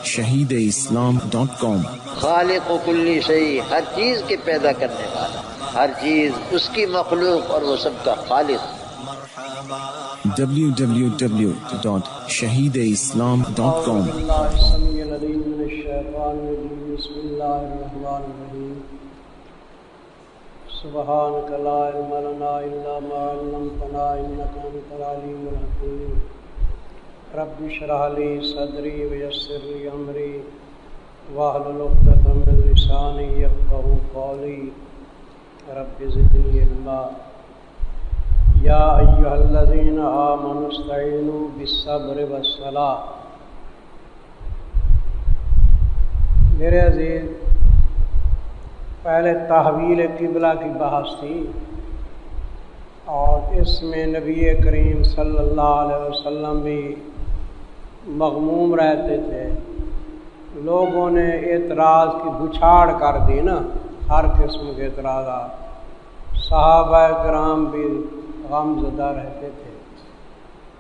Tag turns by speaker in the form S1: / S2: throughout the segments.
S1: shahideislam.com
S2: خالق و کلی شیء، ہر چیز کے پیدا کرنے والا، ہر چیز اس کی مخلوق اور وہ سب کا خالق۔
S1: www.shahideislam.com
S3: باللہ السمیع العلیم من الشیطان الرجیم، بسم اللہ الرحمن الرحیم۔ سبحانک لا علم لنا الا ما علمتنا انک انت العلیم الحکیم۔ رب اشرح لی صدری ویسر لی امری واحلل عقدۃ من لسانی یفقہوا قولی، رب زدنی علما۔ یا ایھا الذین آمنوا استعینوا بالصبر والصلاۃ۔ میرے عزیز، پہلے تحویل قبلہ کی بحث تھی اور اس میں نبی کریم صلی اللہ علیہ وسلم بھی مغموم رہتے تھے۔ لوگوں نے اعتراض کی بچھاڑ کر دی نا، ہر قسم کے اعتراضات۔ صحابہ کرام بھی غم زدہ رہتے تھے،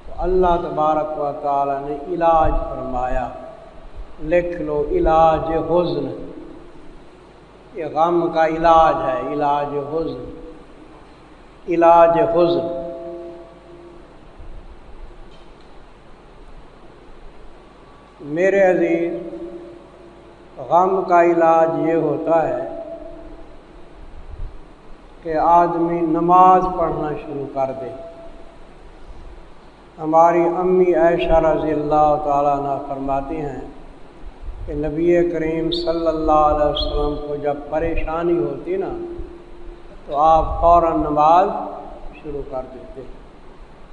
S3: تو اللہ تبارک و تعالی نے علاج فرمایا، لکھ لو علاج حزن، یہ غم کا علاج ہے، علاج حزن، علاج حزن۔ میرے عزیز، غم کا علاج یہ ہوتا ہے کہ آدمی نماز پڑھنا شروع کر دے۔ ہماری امی عائشہ رضی اللہ تعالیٰ عنہ فرماتی ہیں کہ نبی کریم صلی اللہ علیہ وسلم کو جب پریشانی ہوتی نا تو آپ فوراً نماز شروع کر دیتے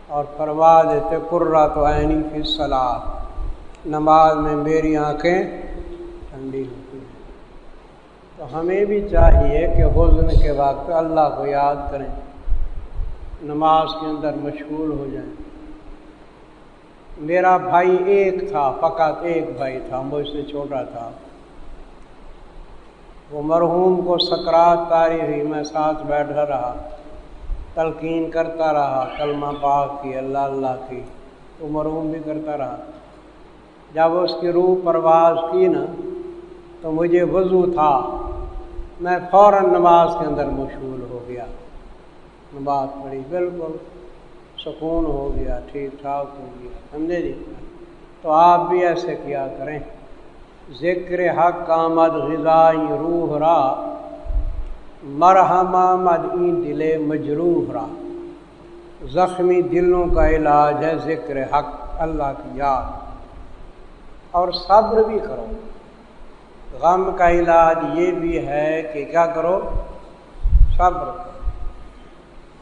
S3: اور فرما دیتے قرۃ عینی فی الصلاۃ، نماز میں میری آنکھیں ٹھنڈی ہوتی ہیں۔ تو ہمیں بھی چاہیے کہ حزن کے وقت اللہ کو یاد کریں، نماز کے اندر مشغول ہو جائیں۔ میرا بھائی ایک تھا، فقط ایک بھائی تھا، مجھ سے چھوٹا تھا۔ وہ مرحوم کو سکرات طاری ہوئی، میں ساتھ بیٹھا رہا، تلقین کرتا رہا، کلمہ پاک کی، اللہ اللہ کی، وہ مرحوم بھی کرتا رہا۔ جب اس کی روح پرواز کی نا تو مجھے وضو تھا، میں فوراً نماز کے اندر مشغول ہو گیا، نماز پڑھی، بالکل سکون ہو گیا، ٹھیک ٹھاک ہو گیا، سمجھے جی؟ تو آپ بھی ایسے کیا کریں۔ ذکر حق آمد غذائی روح را، مرہم آمد این دل مجروح را۔ زخمی دلوں کا علاج ہے ذکر حق، اللہ کی یاد، اور صبر بھی کرو۔ غم کا علاج یہ بھی ہے کہ کیا کرو؟ صبر کرو۔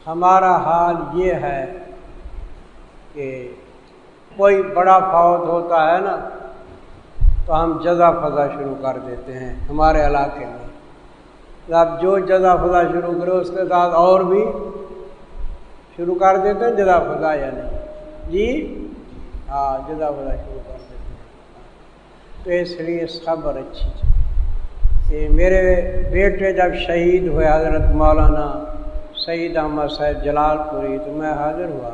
S3: ہمارا حال یہ ہے کہ کوئی بڑا فوت ہوتا ہے نا تو ہم جزا فضا شروع کر دیتے ہیں ہمارے علاقے میں۔ اب جو جزا فضا شروع کرو اس کے ساتھ اور بھی شروع کر دیتے ہیں جزا فضا، یا نہیں جی؟ ہاں، جزا فضا شروع کر دیتے ہیں۔ تو اس لیے صبر اچھی چیز۔ میرے بیٹے جب شہید ہوئے حضرت مولانا سید احمد صاحب جلال پوری، تو میں حاضر ہوا،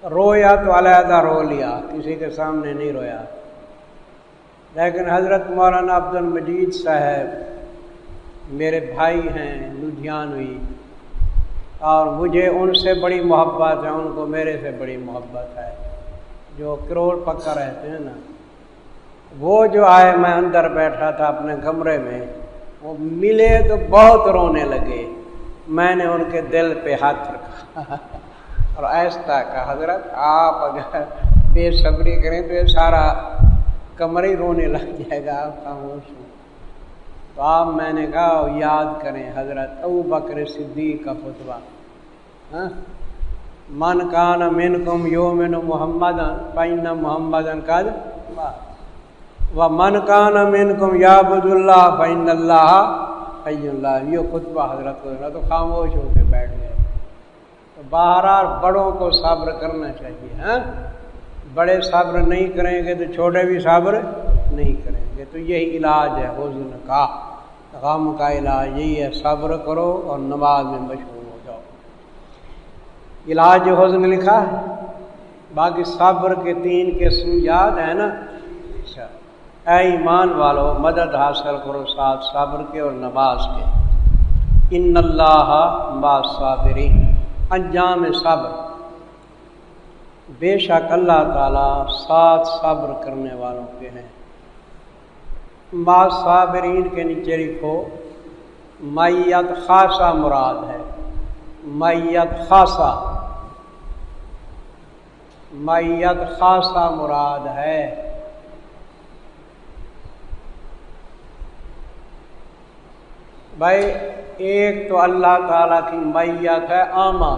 S3: رویا تو علیحدہ رو لیا، کسی کے سامنے نہیں رویا۔ لیکن حضرت مولانا عبد المجید صاحب میرے بھائی ہیں لدھیانوی، اور مجھے ان سے بڑی محبت ہے، ان کو میرے سے بڑی محبت ہے، جو کروڑ پکا رہتے ہیں نا۔ وہ جو آئے، میں اندر بیٹھا تھا اپنے کمرے میں، وہ ملے تو بہت رونے لگے۔ میں نے ان کے دل پہ ہاتھ رکھا اور ایسا کہا، حضرت آپ اگر بے صبری کریں تو یہ سارا کمرہ ہی رونے لگ جائے گا، آپ خاموش ہوں۔ تو آپ، میں نے کہا یاد کریں حضرت ابو بکر صدیق کا خطبہ، من کان منکم یؤمن محمدا فإن محمدا قد مات ومن کان منکم یعبد اللہ فإن اللہ حی لا۔ یہ خطبہ حضرت کو تو خاموش ہو کے بیٹھ گئے۔ تو بہرحال بڑوں کو صبر کرنا چاہیے، ہاں؟ بڑے صبر نہیں کریں گے تو چھوٹے بھی صبر نہیں کریں گے۔ تو یہی علاج ہے حزن کا، غم کا علاج یہی ہے، صبر کرو اور نماز میں مشغول ہو جاؤ۔ علاج حزن لکھا ہے، باقی صبر کے 3 قسم یاد ہے نا؟ اچھا، اے ایمان والو مدد حاصل کرو ساتھ صبر کے اور نماز کے۔ ان اللہ مع الصابرین، انجام صبر، بے شک اللہ تعالیٰ ساتھ صبر کرنے والوں کے ہیں۔ مع الصابرین کے نیچے لکھو معیت خاصہ مراد ہے، معیت خاصہ، معیت خاصہ مراد ہے۔ بھائی ایک تو اللہ تعالیٰ کی معیت ہے عامہ،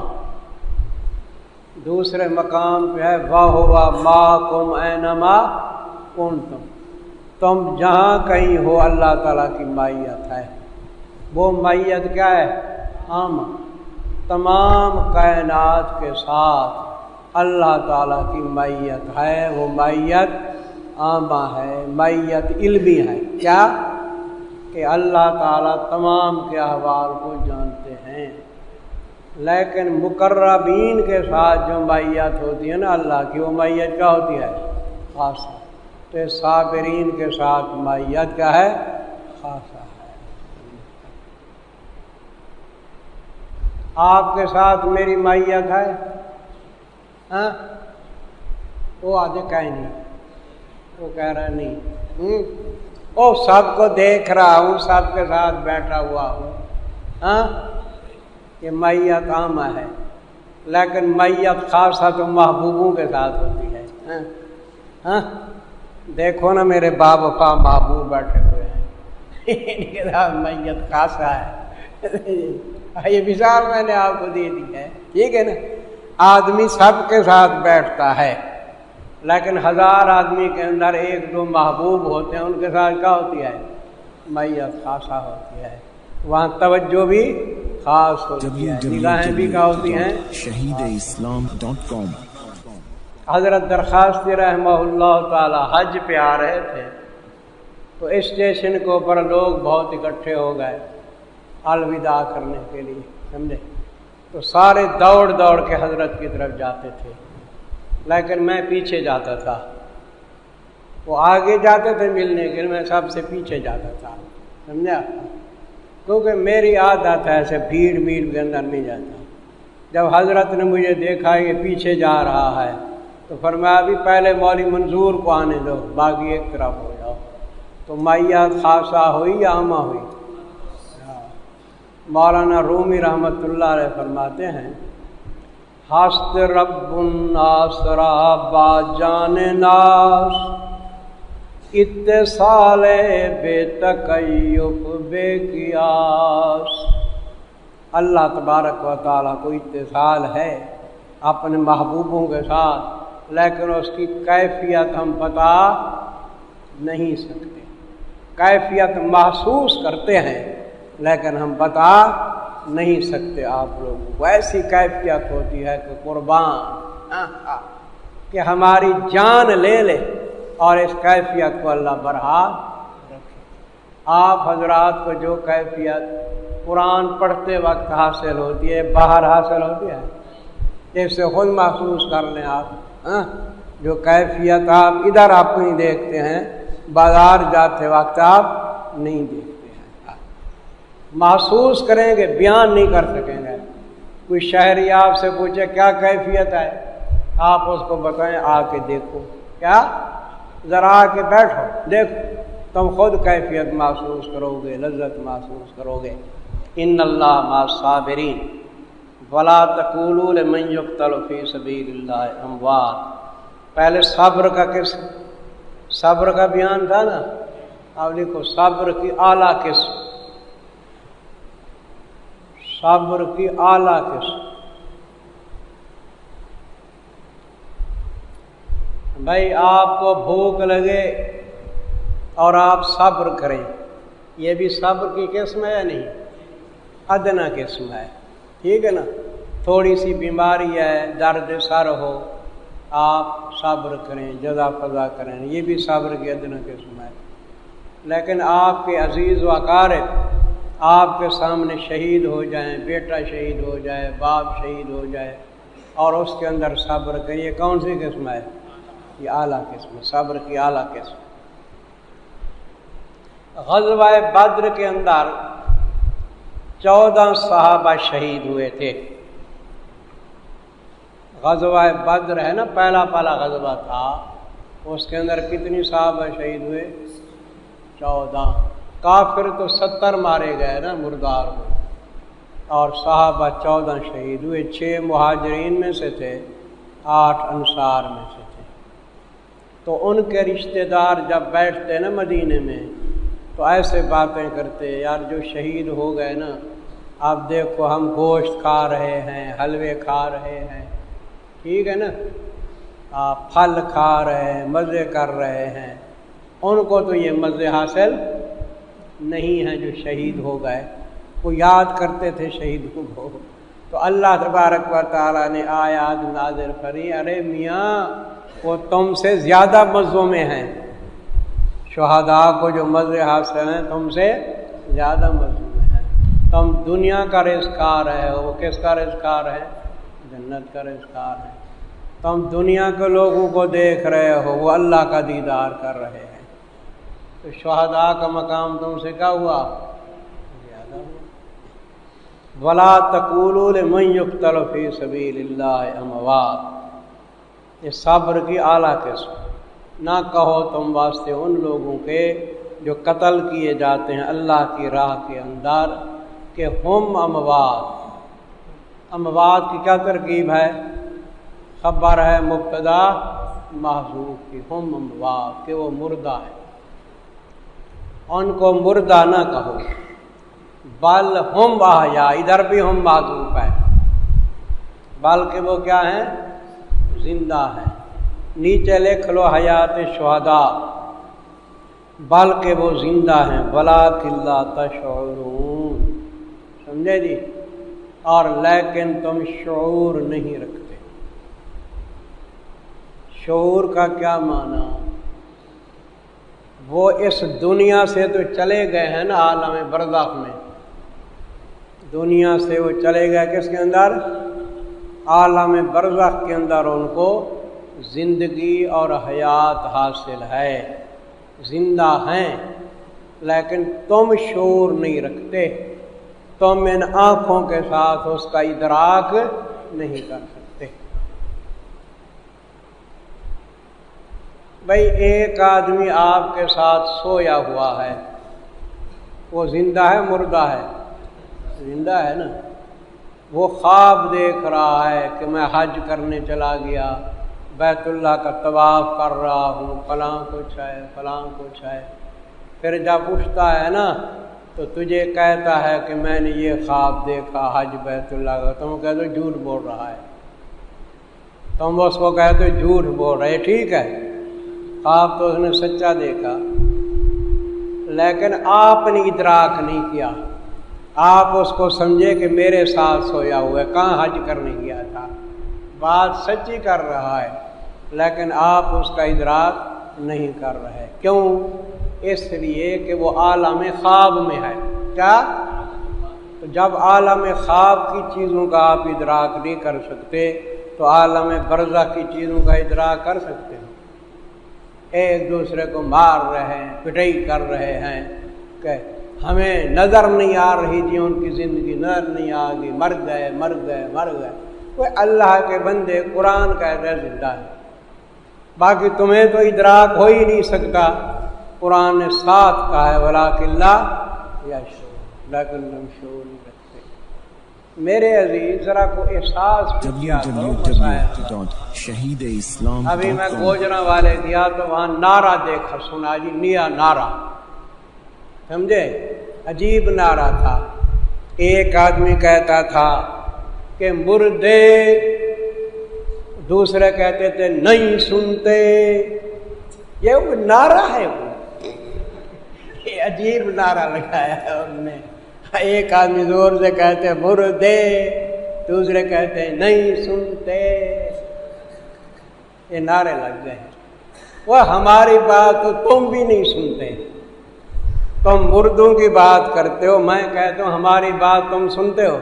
S3: دوسرے مقام پہ ہے وَهُوَ مَعَكُمْ أَيْنَمَا كُنتُمْ، تم جہاں کہیں ہو اللہ تعالیٰ کی معیت ہے۔ وہ معیت کیا ہے؟ عامہ، تمام کائنات کے ساتھ اللہ تعالیٰ کی معیت ہے، وہ معیت عامہ ہے، معیت علمی ہے۔ کیا کہ اللہ تعالیٰ تمام کے احوال کو جانتے ہیں، لیکن مقربین کے ساتھ جو معیت ہوتی ہے نا اللہ کی، وہ معیت کیا ہوتی ہے؟ خاصہ۔ تو صابرین کے ساتھ معیت کیا ہے؟ خاصہ ہے۔ آپ کے ساتھ میری معیت ہے؟ ہاں، وہ آدھے کہیں نہیں، وہ کہہ رہا نہیں، او سب کو دیکھ رہا ہوں، سب کے ساتھ بیٹھا ہوا ہوں۔ ہاں، یہ معیت عامہ ہے، لیکن معیت خاصہ تو محبوبوں کے ساتھ ہوتی ہے۔ ہاں، دیکھو نا میرے باوفا محبوب بیٹھے ہوئے ہیں، ان کے ساتھ معیت خاصہ ہے۔ یہ مثال میں نے آپ کو دے دی ہے، ٹھیک ہے نا؟ آدمی سب کے ساتھ بیٹھتا ہے، لیکن 1000 آدمی کے اندر 1-2 محبوب ہوتے ہیں، ان کے ساتھ کیا ہوتی ہے؟ معیت خاصہ ہوتی ہے، وہاں توجہ بھی خاص ہوتی ہے، نگاہیں بھی کیا ہوتی ہیں؟
S1: shahideislam.com۔
S3: حضرت درخواستی رحمہ اللہ تعالی حج پہ آ رہے تھے تو اسٹیشن کے اوپر لوگ بہت اکٹھے ہو گئے الوداع کرنے کے لیے، سمجھے؟ تو سارے دوڑ دوڑ کے حضرت کی طرف جاتے تھے، لیکن میں پیچھے جاتا تھا، وہ آگے جاتے تھے ملنے کے لیے، میں سب سے پیچھے جاتا تھا، سمجھا؟ کیونکہ میری عادت ہے ایسے بھیڑ کے اندر نہیں جاتا۔ جب حضرت نے مجھے دیکھا یہ پیچھے جا رہا ہے تو فرمایا ابھی پہلے مولوی منظور کو آنے دو، باقی ایک طرف ہو جاؤ۔ تو معیت خاصہ ہوئی یا عامہ ہوئی؟ مولانا رومی رحمۃ اللہ علیہ فرماتے ہیں ہست رب الناس را با جان ناس، اتصال بے تکیف بے قیاس۔ اللہ تبارک و تعالیٰ کو اتصال ہے اپنے محبوبوں کے ساتھ، لیکن اس کی کیفیت ہم بتا نہیں سکتے۔ کیفیت محسوس کرتے ہیں لیکن ہم بتا نہیں سکتے آپ لوگوں کو۔ ایسی کیفیت ہوتی ہے کہ قربان کہ ہماری جان لے لے، اور اس کیفیت کو اللہ برحال رکھے۔ آپ حضرات کو جو کیفیت قرآن پڑھتے وقت حاصل ہوتی ہے، باہر حاصل ہوتی ہے، اس سے خود محسوس کر لیں آپ۔ جو کیفیت آپ ادھر آپ نہیں دیکھتے ہیں، بازار جاتے وقت آپ نہیں دیکھتے ہیں، محسوس کریں گے، بیان نہیں کر سکیں گے۔ کوئی شہری آپ سے پوچھے کیا کیفیت ہے، آپ اس کو بتائیں آ کے دیکھو، کیا ذرا آ کے بیٹھو دیکھو، تم خود کیفیت محسوس کرو گے، لذت محسوس کرو گے۔ ان اللہ مع الصابرین ولا تقولوا لمن یقتل فی سبیل اللہ اموات۔ پہلے صبر کا قسم، صبر کا بیان تھا نا، اب دیکھو صبر کی اعلیٰ قسم، صبر کی اعلیٰ قسم۔ بھائی آپ کو بھوک لگے اور آپ صبر کریں، یہ بھی صبر کی قسم ہے یا نہیں؟ ادنا قسم ہے، ٹھیک ہے نا؟ تھوڑی سی بیماری ہے، درد سر ہو، آپ صبر کریں، جزا فضا کریں، یہ بھی صبر کی ادنا قسم ہے۔ لیکن آپ کے عزیز و اقارب آپ کے سامنے شہید ہو جائیں، بیٹا شہید ہو جائے، باپ شہید ہو جائے، اور اس کے اندر صبر کے. یہ کون سی قسم ہے؟ یہ اعلیٰ قسم، صبر کی اعلیٰ قسم. غزوہ بدر کے اندر 14 صحابہ شہید ہوئے تھے. غزوہ بدر ہے نا، پہلا غزوہ تھا، اس کے اندر کتنی صحابہ شہید ہوئے؟ 14. کافر تو 70 مارے گئے نا مردار میں، اور صحابہ 14 شہید ہوئے. 6 مہاجرین میں سے تھے، 8 انصار میں سے تھے. تو ان کے رشتہ دار جب بیٹھتے نا مدینے میں تو ایسے باتیں کرتے، یار جو شہید ہو گئے نا، آپ دیکھو ہم گوشت کھا رہے ہیں، حلوے کھا رہے ہیں، ٹھیک ہے نا، آپ پھل کھا رہے ہیں، مزے کر رہے ہیں. ان کو تو یہ مزے حاصل نہیں ہیں جو شہید ہو گئے. وہ یاد کرتے تھے شہیدوں کو. تو اللہ تبارک و تعالیٰ نے آیات نازل کری، ارے میاں وہ تم سے زیادہ مزوں میں ہیں. شہداء کو جو مزے حاصل ہیں تم سے زیادہ مزوں میں ہیں. تم دنیا کا رزق کھا رہے ہو، وہ کس کا رزق کھا رہے ہیں؟ جنت کا رزق کھا رہے ہیں. تم دنیا کے لوگوں کو دیکھ رہے ہو، وہ اللہ کا دیدار کر رہے ہیں. تو شہداء کا مقام تم سے کیا ہوا؟ زیادہ ہوا. وَلَا تَقُولُوا لِمَن يُقْتَلُ فِي سَبِيلِ اللَّهِ أَمْوَاتٌ. یہ صبر کی اعلیٰ قسم. نہ کہو تم واسطے ان لوگوں کے جو قتل کیے جاتے ہیں اللہ کی راہ کے اندر کہ ہم اموات. اموات کی کیا ترکیب ہے؟ خبر ہے مبتدا محذوف کی، ہم اموات، کہ وہ مردہ ہے. ان کو مردہ نہ کہو، بل ہم احیا، ادھر بھی ہم محذوف ہے، بلکہ وہ کیا ہیں؟ زندہ ہیں. نیچے لکھ لو حیات شہداء، بلکہ وہ زندہ ہیں. ولکن لا تشعرون، سمجھے جی؟ اور لیکن تم شعور نہیں رکھتے. شعور کا کیا معنی؟ وہ اس دنیا سے تو چلے گئے ہیں نا عالم برزخ میں. دنیا سے وہ چلے گئے کس کے اندر؟ عالم برزخ کے اندر. ان کو زندگی اور حیات حاصل ہے، زندہ ہیں، لیکن تم شعور نہیں رکھتے. تم ان آنکھوں کے ساتھ اس کا ادراک نہیں کر سکتے. بھئی ایک آدمی آپ کے ساتھ سویا ہوا ہے، وہ زندہ ہے مردہ ہے؟ زندہ ہے نا. وہ خواب دیکھ رہا ہے کہ میں حج کرنے چلا گیا، بیت اللہ کا طواف کر رہا ہوں، فلاں کچھ ہے فلاں کچھ ہے. پھر جب اٹھتا ہے نا تو تجھے کہتا ہے کہ میں نے یہ خواب دیکھا حج بیت اللہ کا. تم کہتے ہو جھوٹ بول رہا ہے، تم اس کو کہتے ہو جھوٹ بول رہے. ٹھیک ہے، خواب تو اس نے سچا دیکھا، لیکن آپ نے ادراک نہیں کیا. آپ اس کو سمجھے کہ میرے ساتھ سویا ہوا ہے، کہاں حج کرنے گیا تھا. بات سچی کر رہا ہے، لیکن آپ اس کا ادراک نہیں کر رہے. کیوں؟ اس لیے کہ وہ عالم خواب میں ہے. کیا؟ تو جب عالم خواب کی چیزوں کا آپ ادراک نہیں کر سکتے تو عالم برزخ کی چیزوں کا ادراک کر سکتے ہیں. ایک دوسرے کو مار رہے ہیں، پٹائی کر رہے ہیں کہ ہمیں نظر نہیں آ رہی جی ان کی زندگی، نظر نہیں آ گئی، مر گئے مر گئے مر گئے. وہ اللہ کے بندے، قرآن کہتا ہے زندہ ہے، باقی تمہیں تو ادراک ہو ہی نہیں سکتا. قرآن نے ساتھ کہا ہے وَلَٰكِن لَا يَشْعُرُونَ، لیکن تم شعور نہیں رکھتے. میرے عزیز ذرا کو احساس کیا کرو مسائل. ابھی میں گوجرا والے گیا تو وہاں نعرہ دیکھا، سنا جی، نیا نعرہ، سمجھے؟ عجیب نعرہ تھا. ایک آدمی کہتا تھا کہ مردے، دوسرے کہتے تھے نہیں سنتے. یہ وہ نعرہ ہے، وہ یہ عجیب نعرہ لگایا ہے انہوں نے. ایک آدمی زور سے کہتے مردے، دوسرے کہتے نہیں سنتے. یہ نعرے لگ گئے. وہ ہماری بات تو تم بھی نہیں سنتے، تم مردوں کی بات کرتے ہو، میں کہتا ہوں ہماری بات تم سنتے ہو.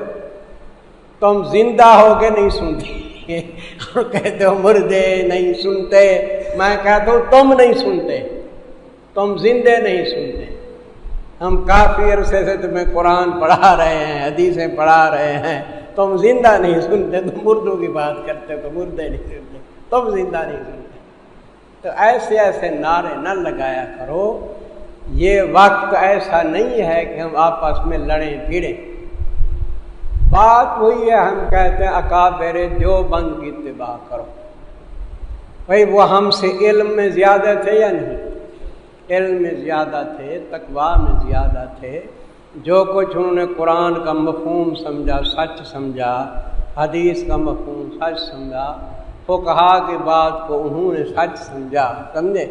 S3: تم زندہ ہو کے نہیں سنتے. چاہیے اور کہتے ہو مردے نہیں سنتے. میں کہتا ہوں تم نہیں سنتے, تم زندے نہیں سنتے. ہم کافی عرصے سے تمہیں قرآن پڑھا رہے ہیں, حدیثیں پڑھا رہے ہیں, تم زندہ نہیں سنتے. تم مردوں کی بات کرتے تو مردے نہیں سنتے, تم زندہ نہیں سنتے. تو ایسے ایسے نعرے نہ لگایا کرو. یہ وقت ایسا نہیں ہے کہ ہم آپس میں لڑیں پھریں. بات وہی ہے, ہم کہتے ہیں اکابر دیوبند کی اتباع کرو. بھائی وہ ہم سے علم میں زیادہ تھے یا نہیں؟ علم میں زیادہ تھے, تقویٰ میں زیادہ تھے. جو کچھ انہوں نے قرآن کا مفہوم سمجھا, سچ سمجھا, حدیث کا مفہوم سچ سمجھا, فقہا کی بات کو انہوں نے سچ سمجھا. سمجھے؟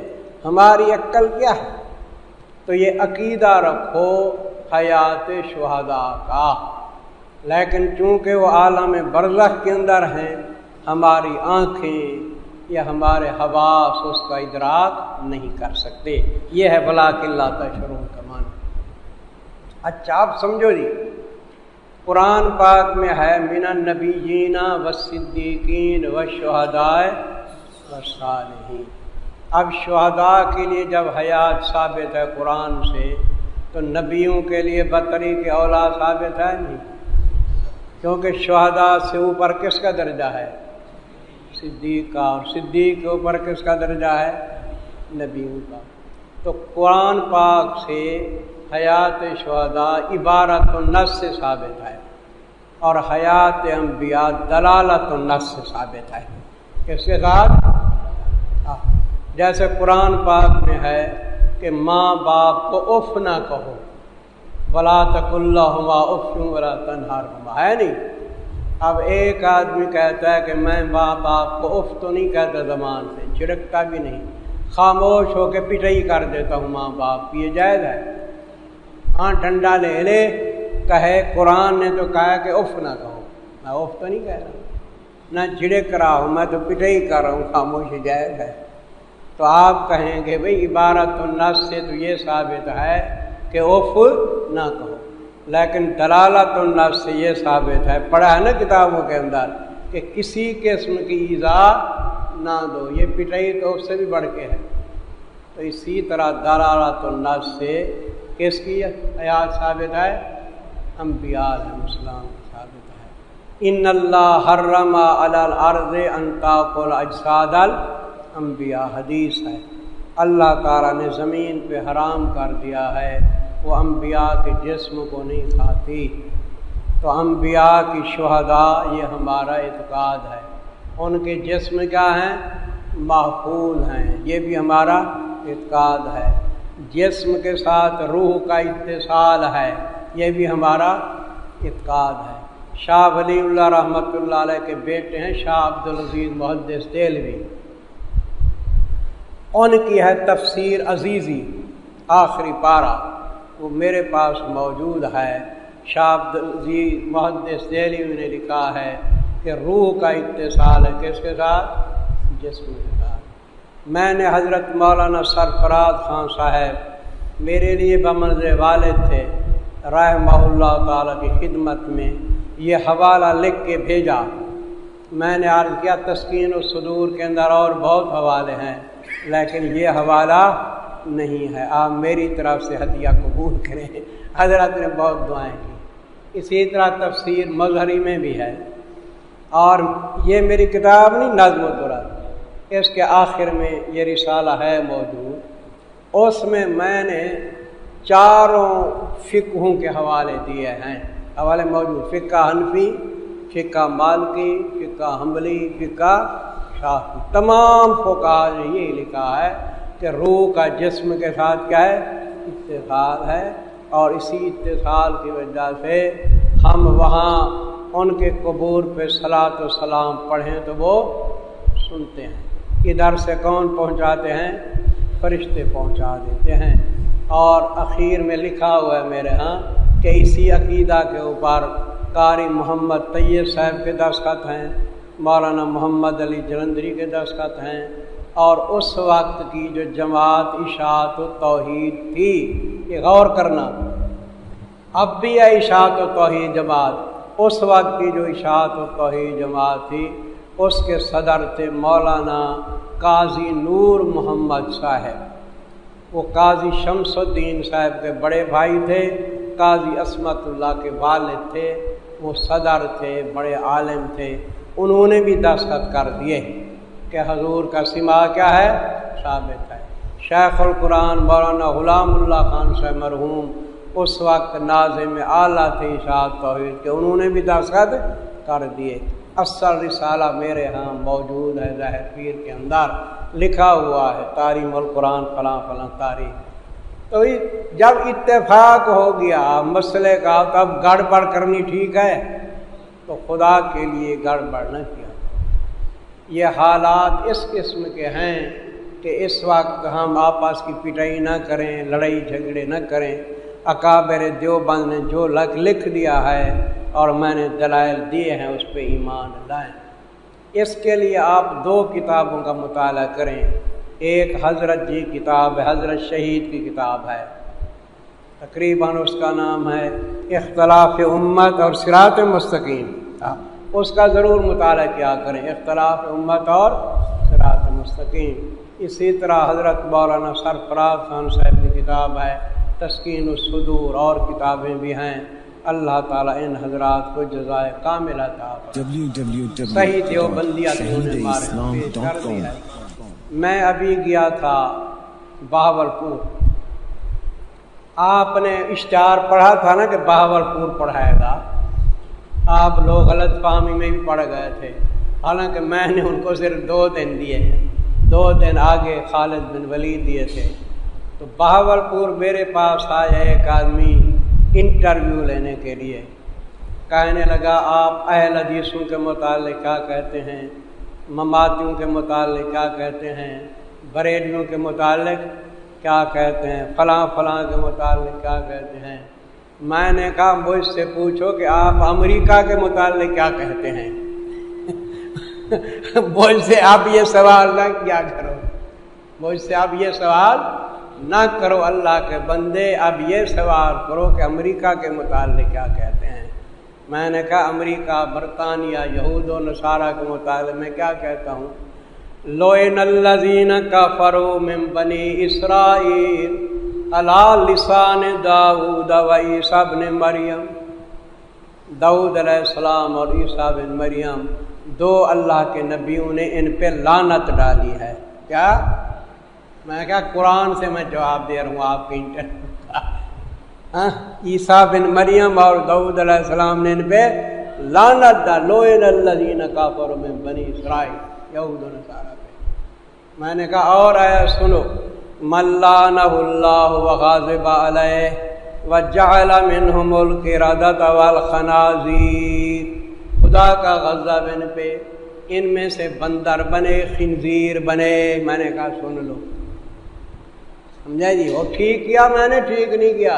S3: ہماری عقل کیا ہے؟ تو یہ عقیدہ رکھو حیات شہداء کا. لیکن چونکہ وہ عالم برزخ کے اندر ہیں, ہماری آنکھیں یا ہمارے حواس اس کا ادراک نہیں کر سکتے. یہ ہے ولاکن لا تشعرون کا معنی. اچھا آپ سمجھو جی, قرآن پاک میں ہے من النبیین والصدیقین والشہداء والصالحین. اب شہداء کے لیے جب حیات ثابت ہے قرآن سے, تو نبیوں کے لیے بطری کی اولاد ثابت ہے نہیں, کیونکہ شہداء سے اوپر کس کا درجہ ہے؟ صدیق کا. اور صدیق کے اوپر کس کا درجہ ہے؟ نبیوں کا. تو قرآن پاک سے حیات شہداء عبارت النص سے ثابت ہے, اور حیات انبیاء دلالت النص سے ثابت ہے. کس کے ساتھ؟ جیسے قرآن پاک میں ہے کہ ماں باپ کو اف نہ کہو, ولا تقل لہما اف ولا تنہرہما, ہے نہیں؟ اب ایک آدمی کہتا ہے کہ میں ماں باپ کو اف تو نہیں کہتا زبان سے, چھڑکتا بھی نہیں, خاموش ہو کے پٹائی کر دیتا ہوں ماں باپ کی, یہ جائز ہے؟ ہاں ڈنڈا لے لے کہے, قرآن نے تو کہا کہ اف نہ کہو. میں اف تو نہیں کہہ رہا, نہ جھڑک رہا ہوں, میں تو پٹائی کر رہا ہوں, خاموشی جائز ہے. تو آپ کہیں گے بھئی عبارت النص سے تو یہ ثابت ہے کہ اف نہ کہو, لیکن دلالت النص سے یہ ثابت ہے, پڑھا ہے نا کتابوں کے اندر, کہ کسی قسم کی ایذا نہ دو. یہ پٹائی تو اس سے بھی بڑھ کے ہے. تو اسی طرح دلالت النص سے کس کی حیات ثابت ہے؟ انبیاء علیہ السلام ثابت ہے. ان اللہ حرم علی الارض ان تاکل اجساد الانبیاء, حدیث ہے. اللہ تعالیٰ نے زمین پہ حرام کر دیا ہے وہ انبیاء کے جسم کو نہیں کھاتی. تو انبیاء کی شہداء یہ ہمارا اعتقاد ہے, ان کے جسم کیا ہیں؟ محفوظ ہیں. یہ بھی ہمارا اعتقاد ہے. جسم کے ساتھ روح کا اتصال ہے, یہ بھی ہمارا اعتقاد ہے. شاہ ولی اللہ رحمۃ اللہ علیہ کے بیٹے ہیں شاہ عبدالعزیز محدث دہلوی, ان کی ہے تفسیر عزیزی آخری پارہ, وہ میرے پاس موجود ہے. شاہ عبدالعزیز محدث دہلوی نے لکھا ہے کہ روح کا اتصال ہے کس کے ساتھ؟ جسم کے ساتھ. میں نے حضرت مولانا سرفراز خان صاحب میرے لیے بمنزل والد تھے رحمہ اللہ تعالیٰ کی خدمت میں, یہ حوالہ لکھ کے بھیجا. میں نے عرض کیا تسکین الصدور کے اندر اور بہت حوالے ہیں, لیکن یہ حوالہ نہیں ہے, آپ میری طرف سے ہدیہ قبول کریں. حضرت نے بہت دعائیں کی. اسی طرح تفسیر مظہری میں بھی ہے, اور یہ میری کتاب نہیں نظم و درر, اس کے آخر میں یہ رسالہ ہے موجود. اس میں نے چاروں فقہوں کے حوالے دیے ہیں, حوالے موجود. فقہ حنفی, فقہ مالکی, فقہ حنبلی, فقہ شافعی. تمام فقہا نے یہ لکھا ہے کہ روح کا جسم کے ساتھ کیا ہے؟ اتصال ہے, اور اسی اتصال کی وجہ سے ہم وہاں ان کے قبور پہ صلاۃ و سلام پڑھیں تو وہ سنتے ہیں. ادھر سے کون پہنچاتے ہیں؟ فرشتے پہنچا دیتے ہیں. اور اخیر میں لکھا ہوا ہے میرے ہاں کہ اسی عقیدہ کے اوپر قاری محمد طیب صاحب کے دستخط ہیں, مولانا محمد علی جلندری کے دستخط ہیں, اور اس وقت کی جو جماعت اشاعت و توحید تھی, یہ غور کرنا, اب بھی ہے اشاعت و توحید جماعت, اس وقت کی جو اشاعت و توحید جماعت تھی اس کے صدر تھے مولانا قاضی نور محمد صاحب، وہ قاضی شمس الدین صاحب کے بڑے بھائی تھے، قاضی عصمت اللہ کے والد تھے، وہ صدر تھے، بڑے عالم تھے۔ انہوں نے بھی دستخط کر دیے کہ حضور کا سما کیا ہے، ثابت ہے۔ شیخ القرآن مولانا غلام اللہ خان صاحب مرحوم اس وقت ناظم اعلیٰ تھے اشاعت توحید کے، انہوں نے بھی دستخط کر دیے۔ اصل رسالہ میرے ہاں موجود ہے ظاہر پیر کے اندر، لکھا ہوا ہے تاریم القرآن فلاں فلاں تاریخ۔ تو جب اتفاق ہو گیا مسئلے کا، تو اب گڑبڑ کرنی ٹھیک ہے؟ تو خدا کے لیے گڑبڑ نہ کیا۔ یہ حالات اس قسم کے ہیں کہ اس وقت ہم آپس کی پٹائی نہ کریں، لڑائی جھگڑے نہ کریں۔ اکابر دیوبند نے جو لکھ دیا ہے اور میں نے دلائل دیے ہیں اس پہ ایمان لائیں۔ اس کے لیے آپ دو کتابوں کا مطالعہ کریں۔ ایک حضرت جی کتاب ہے، حضرت شہید کی کتاب ہے، تقریباً اس کا نام ہے اختلاف امت اور صراط مستقیم، اس کا ضرور مطالعہ کیا کریں، اختلاف امت اور صراط مستقیم۔ اسی طرح حضرت مولانا سرفراز خان صاحب کی کتاب ہے تسکین الصدور، اور کتابیں بھی ہیں۔ اللہ تعالیٰ ان حضرات کو جزائے کامل عطا فرمائے۔ صحیح دیوبندیت www.islam.com۔ میں ابھی گیا تھا بہاولپور، آپ نے اشتہار پڑھا تھا نا کہ بہاولپور پڑھائے گا، آپ لوگ غلط فہمی میں بھی پڑ گئے تھے، حالانکہ میں نے ان کو صرف 2 دن دیے ہیں، 2 دن آگے خالد بن ولید دیے تھے۔ تو بہاولپور میرے پاس آیا ایک آدمی انٹرویو لینے کے لیے، کہنے لگا آپ اہل حدیثوں کے متعلق کیا کہتے ہیں، مماتیوں کے متعلق کیا کہتے ہیں، بریلویوں کے متعلق کیا کہتے ہیں، فلاں فلاں کے متعلق کیا کہتے ہیں۔ میں نے کہا مجھ سے پوچھو کہ آپ امریکہ کے متعلق کیا کہتے ہیں۔ مجھ سے آپ یہ سوال نہ کیا کرو، مجھ سے آپ یہ سوال نہ کرو، اللہ کے بندے اب یہ سوال کرو کہ امریکہ کے متعلق کیا کہتے ہیں۔ میں نے کہا امریکہ، برطانیہ، یہود و نصارہ کے متعلق میں کیا کہتا ہوں، لوئن الذین کفروا من بنی اسرائیل علی لسان داؤد و عیسیٰ ابن مریم، داؤد علیہ السلام اور عیسیٰ بن مریم 2 اللہ کے نبیوں نے ان پہ لعنت ڈالی ہے۔ کیا؟ میں کہا قرآن سے میں جواب دے رہا ہوں آپ کے انٹرویو کا۔ عیسیٰ بن مریم اور داؤد علیہ السلام نے ان پہ لعنت ڈالی، لوئن الذین کفروا من بنی اسرائیل، یہود و نصارہ پہ۔ میں نے کہا اور آیا سنو، من لعنہ اللہ وغاضب علیہ وجعل منہم القردۃ والخنازیر، خدا کا غضب ان پہ، ان میں سے بندر بنے، خنزیر بنے۔ میں نے کہا سن لو، سمجھا جی؟ وہ ٹھیک کیا، میں نے ٹھیک نہیں کیا۔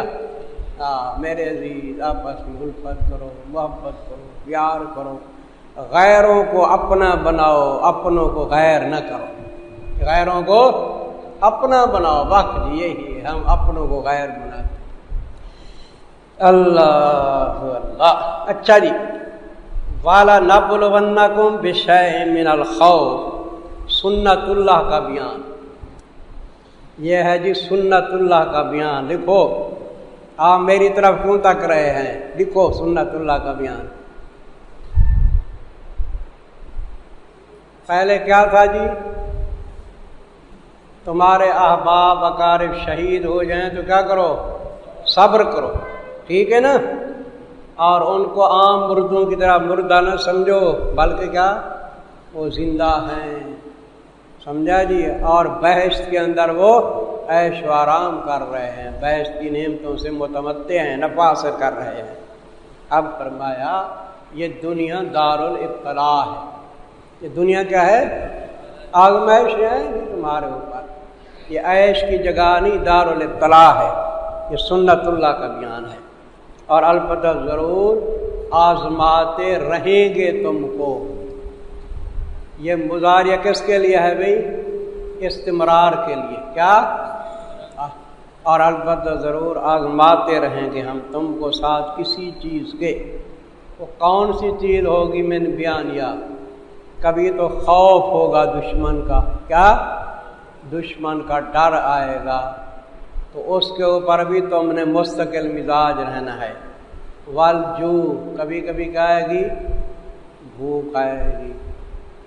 S3: میرے عزیز آپس میں الفت کرو، محبت کرو، پیار کرو، غیروں کو اپنا بناؤ، اپنوں کو غیر نہ کرو، غیروں کو اپنا بناؤ۔ وقت یہی ہے، ہم اپنوں کو غیر بناتے۔ اللہ اللہ۔ اچھا جی، وَلَنَبْلُوَنَّكُمْ بِشَيْءٍ مِّنَ الْخَوْفِ، سنت اللہ کا بیان۔ یہ ہے جی سنت اللہ کا بیان۔ لکھو، آپ میری طرف کیوں تک رہے ہیں؟ لکھو سنت اللہ کا بیان۔ پہلے کیا تھا جی؟ تمہارے احباب اقارب شہید ہو جائیں تو کیا کرو؟ صبر کرو، ٹھیک ہے نا؟ اور ان کو عام مردوں کی طرح مردہ نہ سمجھو، بلکہ کیا، وہ زندہ ہیں، سمجھا جی؟ اور بہشت کے اندر وہ عیش و آرام کر رہے ہیں، بہشت کی نعمتوں سے متمتع ہیں، نفع حاصل کر رہے ہیں۔ اب فرمایا یہ دنیا دار الابتلاء ہے۔ یہ دنیا کیا ہے؟ آزمائش ہے تمہارے اوپر، یہ عیش کی جگہ نہیں، دار الابتلاء ہے۔ یہ سنت اللہ کا بیان ہے۔ اور البتہ ضرور آزماتے رہیں گے تم کو۔ یہ مضارع کس کے لیے ہے بھئی؟ استمرار کے لیے۔ کیا؟ اور البتہ ضرور آزماتے رہیں گے ہم تم کو ساتھ کسی چیز کے۔ وہ کون سی چیز ہوگی؟ من بیانیہ، کبھی تو خوف ہوگا دشمن کا، کیا دشمن کا ڈر آئے گا، تو اس کے اوپر بھی تم نے مستقل مزاج رہنا ہے۔ والجو، کبھی کبھی کیا آئے گی، بھوک آئے گی۔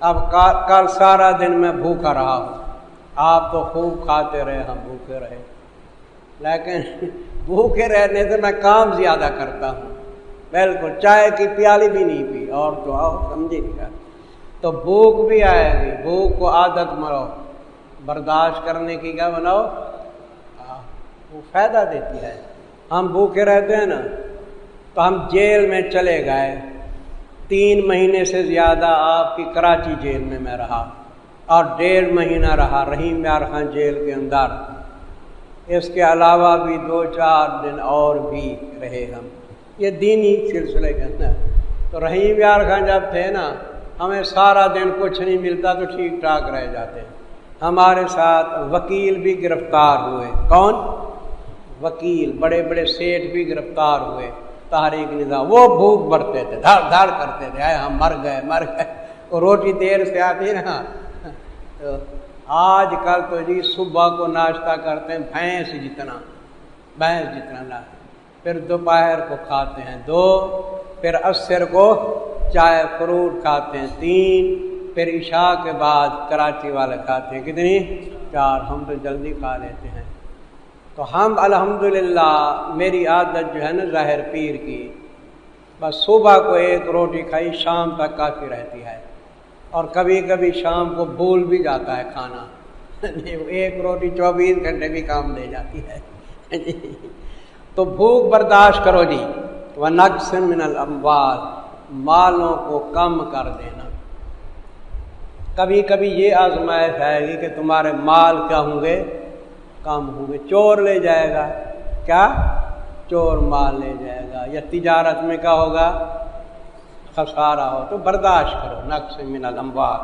S3: اب کل سارا دن میں بھوکا رہا ہوں، آپ تو خوب کھاتے رہے، ہم بھوکے رہے، لیکن بھوکے رہنے سے میں کام زیادہ کرتا ہوں، بالکل چائے کی پیالی بھی نہیں پی، اور تو آؤ سمجھے نہیں، تو بھوک بھی آئے گی، بھوک کو عادت مرو، برداشت کرنے کی کیا بناؤ، وہ فائدہ دیتی ہے۔ ہم بھوکے رہتے ہیں نا، تو ہم جیل میں چلے گئے، 3 مہینے سے زیادہ آپ کی کراچی جیل میں میں رہا، اور 1.5 مہینہ رہا رحیم یار خان جیل کے اندر، اس کے علاوہ بھی 2-4 دن اور بھی رہے ہم، یہ دینی سلسلے کے اندر۔ تو رحیم یار خان جب تھے نا، ہمیں سارا دن کچھ نہیں ملتا تو ٹھیک ٹھاک رہ جاتے، ہمارے ساتھ وکیل بھی گرفتار ہوئے، کون وکیل، بڑے بڑے سیٹھ بھی گرفتار ہوئے تحریک نظام، وہ بھوک برتے تھے، دھڑ دھڑ کرتے تھے، ہم مر گئے مر گئے، وہ روٹی دیر سے آتی نا۔ تو آج کل تو جی صبح کو ناشتہ کرتے ہیں بھینس جتنا ناشتہ، پھر دوپہر کو کھاتے ہیں 2، پھر عصر کو چائے فروٹ کھاتے ہیں 3، پھر عشاء کے بعد کراچی والے کھاتے ہیں کتنی 4، ہم تو جلدی کھا لیتے ہیں۔ تو ہم الحمدللہ میری عادت جو ہے نا ظاہر پیر کی، بس صبح کو 1 روٹی کھائی، شام تک کافی رہتی ہے، اور کبھی کبھی شام کو بھول بھی جاتا ہے کھانا، 1 روٹی 24 گھنٹے بھی کام دے جاتی ہے۔ تو بھوک برداشت کرو جی، وَنَقْصٍ مِّنَ الْأَمْوَالِ، مالوں کو کم کر دینا۔ کبھی کبھی یہ آزمائش آئے گی کہ تمہارے مال کیا ہوں گے، کم ہوں گے، چور لے جائے گا، کیا چور مال لے جائے گا، یا تجارت میں کیا ہوگا خسارہ ہو، تو برداشت کرو۔ نقص من الاموال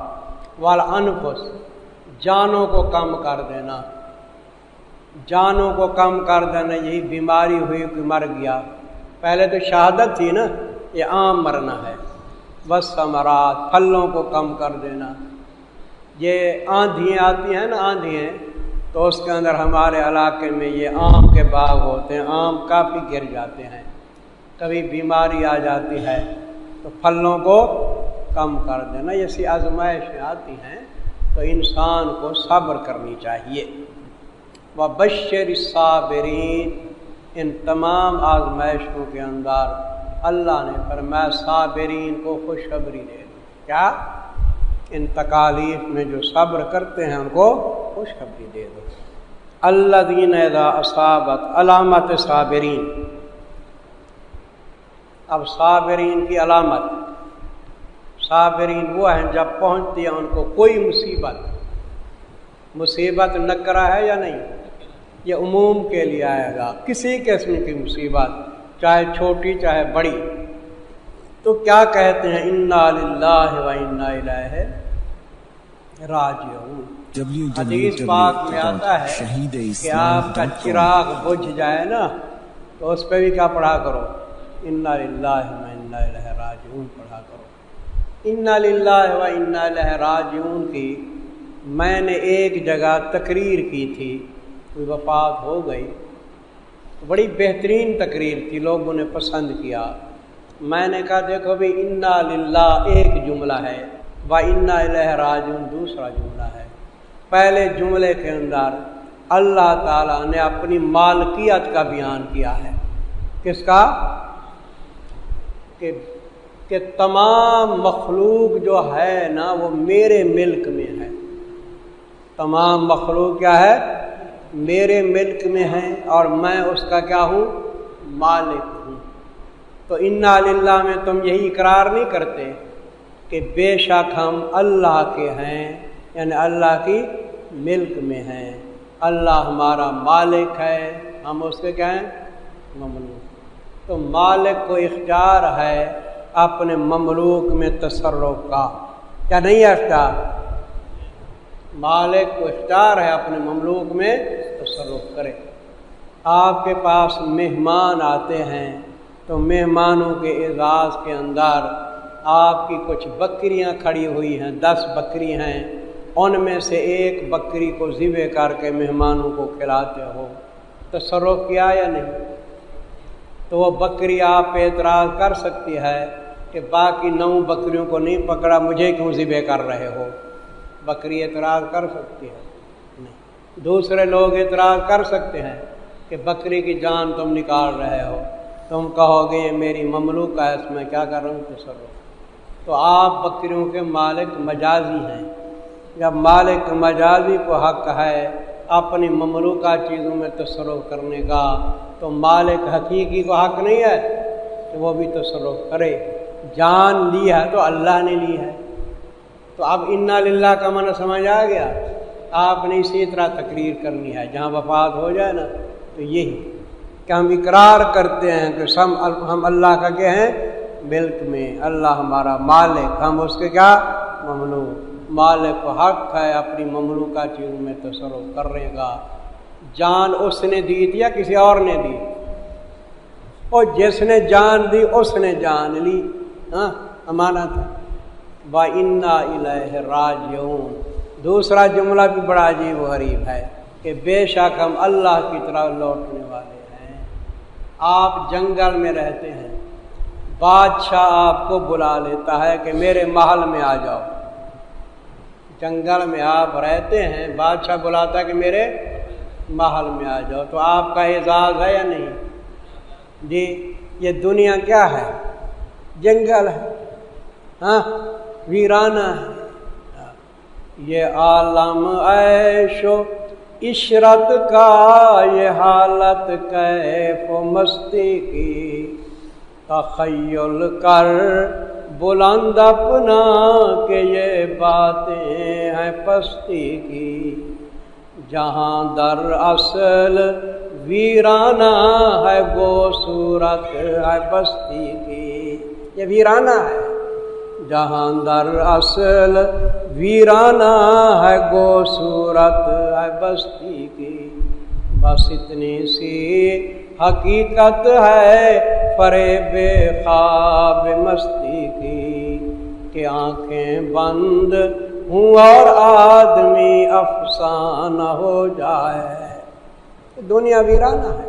S3: والانفس، جانوں کو کم کر دینا، جانوں کو کم کر دینا، یہی بیماری ہوئی کہ مر گیا، پہلے تو شہادت تھی نا، یہ عام مرنا ہے۔ والثمرات، پھلوں کو کم کر دینا، یہ آندھیاں آتی ہیں نا، آندھیاں، تو اس کے اندر ہمارے علاقے میں یہ آم کے باغ ہوتے ہیں، آم کافی گر جاتے ہیں، کبھی بیماری آ جاتی ہے، تو پھلوں کو کم کر دینا۔ یہ سی آزمائشیں آتی ہیں تو انسان کو صبر کرنی چاہیے۔ وَبَشِّرِ الصَّابِرِينَ، ان تمام آزمائشوں کے اندر اللہ نے فرمایا صابرین کو خوشخبری دے دو، کیا ان تکالیف میں جو صبر کرتے ہیں ان کو خوشخبری دے دو۔ الذین اذا اصابت، علامت صابرین، اب صابرین کی علامت، صابرین وہ ہیں جب پہنچتی ہے ان کو کوئی مصیبت نکرہ ہے یا نہیں، یہ عموم کے لیے آئے گا، کسی قسم کی مصیبت چاہے چھوٹی چاہے بڑی، تو کیا کہتے ہیں انا للہ و انا الیہ راجعون۔ حدیث پاک میں آتا ہے کہ آپ کا چراغ بجھ جائے نا تو اس پہ بھی کیا پڑھا کرو، انا للہ و انا الیہ راجعون پڑھا کرو۔ انا للہ و انا الیہ راجعون کی میں نے ایک جگہ تقریر کی تھی، کوئی وفات ہو گئی، بڑی بہترین تقریر تھی، لوگوں نے پسند کیا۔ میں نے کہا دیکھو بھی انا للہ ایک جملہ ہے، و انا الیہ راجعون دوسرا جملہ ہے۔ پہلے جملے کے اندر اللہ تعالیٰ نے اپنی مالکیت کا بیان کیا ہے، کس کا، کہ تمام مخلوق جو ہے نا وہ میرے ملک میں ہے، تمام مخلوق کیا ہے، میرے ملک میں ہے، اور میں اس کا کیا ہوں، مالک ہوں۔ تو انا للہ میں تم یہی اقرار نہیں کرتے کہ بے شک ہم اللہ کے ہیں، یعنی اللہ کی ملک میں ہیں، اللہ ہمارا مالک ہے، ہم اس کے کیا ہیں، مملوک۔ تو مالک کو اختیار ہے اپنے مملوک میں تصرف کا، کیا نہیں ہے اختیار، مالک کو اختیار ہے اپنے مملوک میں تصرف کرے۔ آپ کے پاس مہمان آتے ہیں تو مہمانوں کے اعزاز کے اندر آپ کی کچھ بکریاں کھڑی ہوئی ہیں، 10 بکری ہیں، ان میں سے ایک بکری کو ذبح کر کے مہمانوں کو کھلاتے ہو، تصرف کیا یا نہیں؟ تو وہ بکری آپ پہ اعتراض کر سکتی ہے کہ باقی 9 بکریوں کو نہیں پکڑا، مجھے کیوں ذبح کر رہے ہو؟ بکری اعتراض کر سکتی ہے نہیں۔ دوسرے لوگ اعتراض کر سکتے ہیں کہ بکری کی جان تم نکال رہے ہو، تم کہو گے یہ میری مملوک ہے، اس میں کیا کر رہا ہوں تصرف۔ تو آپ بکریوں کے مالک مجازی ہیں، جب مالک مجازی کو حق ہے اپنی مملوکہ چیزوں میں تصرف کرنے کا، تو مالک حقیقی کو حق نہیں ہے کہ وہ بھی تصرف کرے۔ جان لی ہے تو اللہ نے لی ہے، تو اب انا للہ کا معنی سمجھ آ گیا۔ آپ نے اسی طرح تقریر کرنی ہے، جہاں وفات ہو جائے نا تو یہی کہ ہم اقرار کرتے ہیں کہ ہم اللہ کا کیا ہیں، ملک میں، اللہ ہمارا مالک، ہم اس کے کیا مملوک۔ مالک کو حق ہے اپنی مملوکہ چیزوں میں تصرف کرنے کا۔ جان اس نے دی تھی یا کسی اور نے دی؟ اور جس نے جان دی اس نے جان لی، ہاں امانت ہے۔ وَإِنَّا إِلَيْهِ رَاجِعُونَ۔ دوسرا جملہ بھی بڑا عجیب و غریب ہے کہ بے شک ہم اللہ کی طرف لوٹنے والے ہیں۔ آپ جنگل میں رہتے ہیں، بادشاہ آپ کو بلا لیتا ہے کہ میرے محل میں آ جاؤ۔ جنگل میں آپ رہتے ہیں، بادشاہ بلاتا ہے کہ میرے محل میں آ جاؤ، تو آپ کا اعزاز ہے یا نہیں؟ جی یہ دنیا کیا ہے؟ جنگل ہے، ہاں ویرانہ ہے۔ یہ عالم عیش و عشرت کا، یہ حالت کیف و مستی کی، تخیل کر بلند اپنا کہ یہ باتیں ہیں پستی کی، جہاں در اصل ویرانہ ہے وہ صورت ہے بستی کی۔ یہ ویرانہ ہے، جہاں در اصل ویرانہ ہے وہ صورت ہے بستی کی۔ بس اتنی سی حقیقت ہے فریب خواب مستی کی، کہ آنکھیں بند ہوں اور آدمی افسانہ ہو جائے۔ دنیا ویرانہ ہے،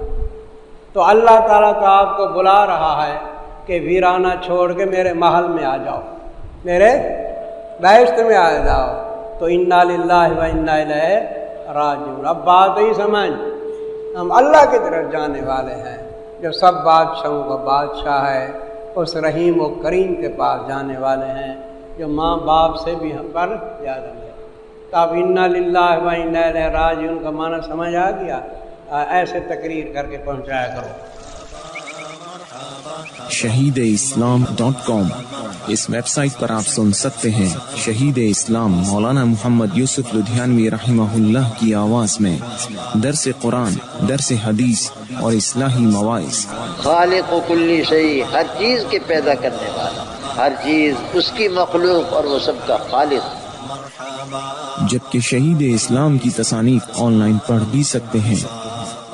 S3: تو اللہ تعالیٰ تو آپ کو بلا رہا ہے کہ ویرانہ چھوڑ کے میرے محل میں آ جاؤ، میرے بہشت میں آ جاؤ۔ تو انا للہ و انا الیہ راجعون۔ اب بات ہی سمجھ، ہم اللہ کی طرف جانے والے ہیں جو سب بادشاہوں کا بادشاہ ہے، اس رحیم و کریم کے پاس جانے والے ہیں جو ماں باپ سے بھی ہم پر زیادہ ہے۔ تو اب انا للہ و انا الیہ راجعون کا معنی سمجھ آ گیا؟ ایسے تقریر کر کے پہنچایا کرو۔
S1: shahideislam.com اس ویب سائٹ پر آپ سن سکتے ہیں شہید اسلام مولانا محمد یوسف لدھیانوی رحمہ اللہ کی آواز میں درس قرآن، درس حدیث اور اصلاحی مواعظ۔
S2: خالق و کلی شیء، ہر چیز کے پیدا کرنے والا، ہر چیز اس کی مخلوق اور وہ سب کا خالق۔
S1: جبکہ شہید اسلام کی تصانیف آن لائن پڑھ بھی سکتے ہیں۔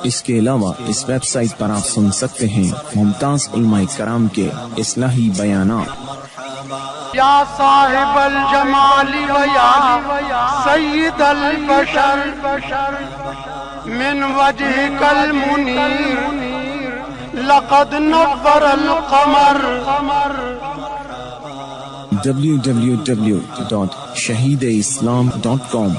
S1: اس کے علاوہ اس ویب سائٹ پر آپ سن سکتے ہیں ممتاز علماء کرام کے اصلاحی بیانات۔
S4: یا صاحب الجمال و یا سید البشر من وجهك المنیر لقد نور القمر۔
S1: www.shahideislam.com